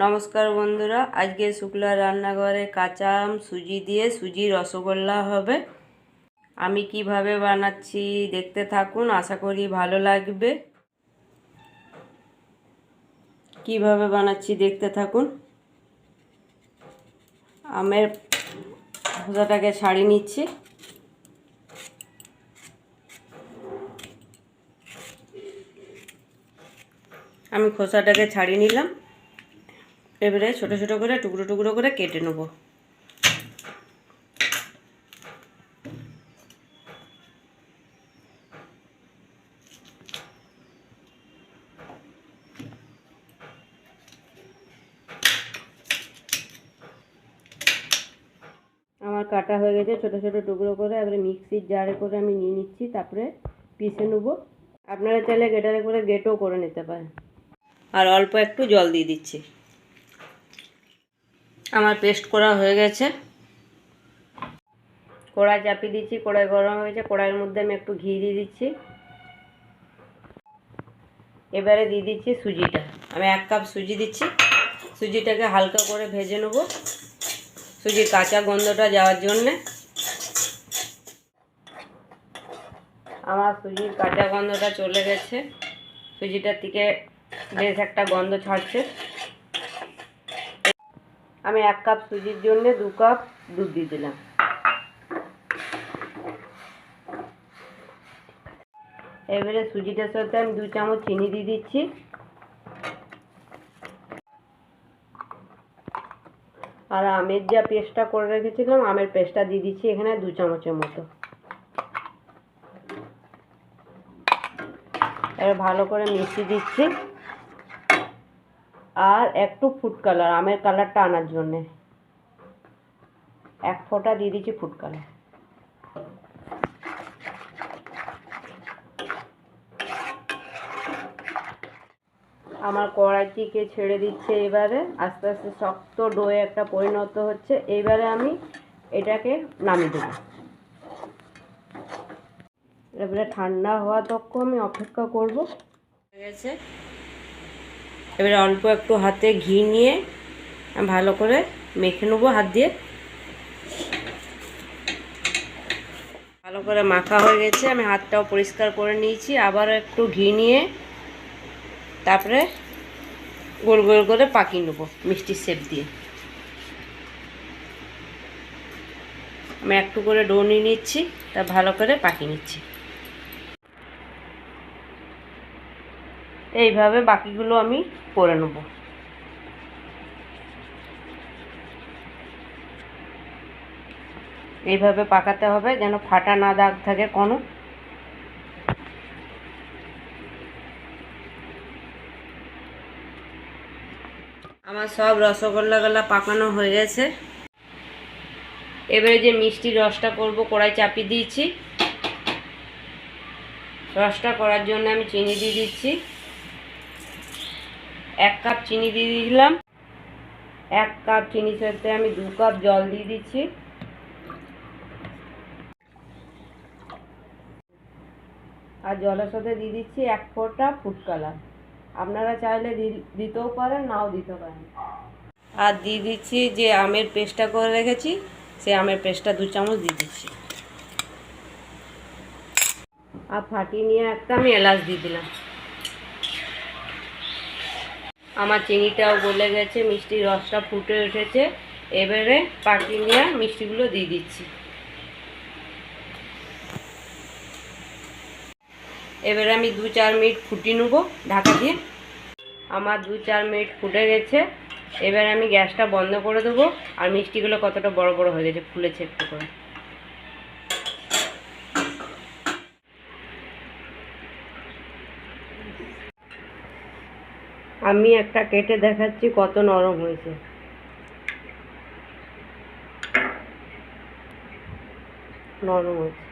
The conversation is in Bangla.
নমস্কার বন্ধুরা, আজকে শুক্লা রান্নাঘরে কাঁচা আম সুজি দিয়ে সুজি রসগোল্লা হবে। আমি কিভাবে বানাচ্ছি দেখতে থাকুন, আশা করি ভালো লাগবে। কিভাবে বানাচ্ছি দেখতে থাকুন। আমের খোসাটাকে ছাড়িয়ে নিচ্ছি। আমি খোসাটাকে ছাড়িয়ে নিলাম। এবারে ছোট ছোট করে টুকরো টুকরো করে কেটে নেব। আমার কাটা হয়ে গেছে ছোট ছোট টুকরো করে। এবারে মিক্সির জারে করে আমি নিয়ে নিচ্ছি, তারপরে পিষে নেব। আপনারা চাইলে গ্রেটারে করে গ্রেটও করে নিতে পারেন। আর অল্প একটু জল দিয়ে দিচ্ছি। আমার পেস্ট করা হয়ে গেছে। কড়াই চাপিয়ে দিচ্ছি, কড়াই গরম হয়ে গেছে। কড়াইয়ের মধ্যে আমি একটু ঘি দিয়ে দিচ্ছি। এবারে দিয়ে দিচ্ছি সুজিটা। আমি 1 কাপ সুজি দিচ্ছি। সুজিটাকে হালকা করে ভেজে নেব, সুজির কাঁচা গন্ধটা যাওয়ার জন্যে। আমার সুজির কাঁচা গন্ধটা চলে গেছে। সুজিটার থেকে বেশ একটা গন্ধ ছাড়ছে। আমি 1 কাপ সুজির জন্য 2 কাপ দুধ দিয়ে দিলাম। এবারে সুজিটার সাথে আমি 2 চামচ চিনি দিয়ে দিচ্ছি। আর আমের যা পেস্টটা করে রেখেছিলাম, আমের পেস্টটা দিয়ে দিচ্ছি এখানে 2 চামচের মতো। এবার ভালো করে মিশিয়ে দিচ্ছি। আর একটু ফুড কালার, আমের কালারটা আনার জন্যে 1 ফোঁটা দিয়ে দিচ্ছি ফুড কালার। আমার কড়াই থেকে ছেড়ে দিচ্ছে। এবারে আস্তে আস্তে শক্ত ডোয়ে একটা পরিণত হচ্ছে। এইবারে আমি এটাকে নামিয়ে দেবো। এবারে ঠান্ডা হওয়া তখন আমি অপেক্ষা করব। হয়ে গেছে। এবারে অল্প একটু হাতে ঘি নিয়ে ভালো করে মেখে নেবো হাত দিয়ে। ভালো করে মাখা হয়ে গেছে। আমি হাতটাও পরিষ্কার করে নিয়েছি। আবার একটু ঘি নিয়ে তারপরে গোল গোল করে পাকিয়ে নেবো মিষ্টির শেপ দিয়ে। আমি একটু করে ডো নিয়ে নিচ্ছি, তা ভালো করে পাকিয়ে নিচ্ছি। এইভাবে বাকিগুলো আমি করে নেব। এইভাবে পাকাতে হবে যেন ফাটা না দাগ থাকে কোনো। আমার সব রসগোল্লাগুলো পাকানো হয়ে গেছে। এবারে যে মিষ্টির রসটা করব, কড়াই চাপিয়ে দিয়েছি। রসটা করার জন্য আমি চিনি দিয়ে দিচ্ছি। 1 কাপ চিনি দিয়ে দিলাম। 1 কাপ চিনির সাথে আমি 2 কাপ জল দিয়ে দিচ্ছি। আর জলের সাথে দিয়ে দিচ্ছি 1 ফোঁটা ফুড কালার। আপনারা চাইলে দিতেও পারেন, নাও দিতে পারেন। আর দিয়ে দিচ্ছি যে আমের পেস্টটা করে রেখেছি, সেই আমের পেস্টটা 2 চামচ দিয়ে দিচ্ছি। আর ফাটিয়ে নিয়ে একটা আমি এলাচ দিয়ে দিলাম। আমার চিনিটাও গলে গেছে, মিষ্টির রসটা ফুটে উঠেছে। এবারে ফাটিয়ে নিয়ে মিষ্টিগুলো দিয়ে দিচ্ছি। এবারে আমি 2-4 মিনিট ফুটিয়ে নেবো ঢাকা দিয়ে। আমার 2-4 মিনিট ফুটে গেছে। এবার আমি গ্যাসটা বন্ধ করে দেবো। আর মিষ্টিগুলো কতটা বড় বড় হয়ে গেছে, ফুলেছে একটু করে। আমি একটা কেটে দেখাচ্ছি কত নরম হয়েছে। নরম হয়েছে।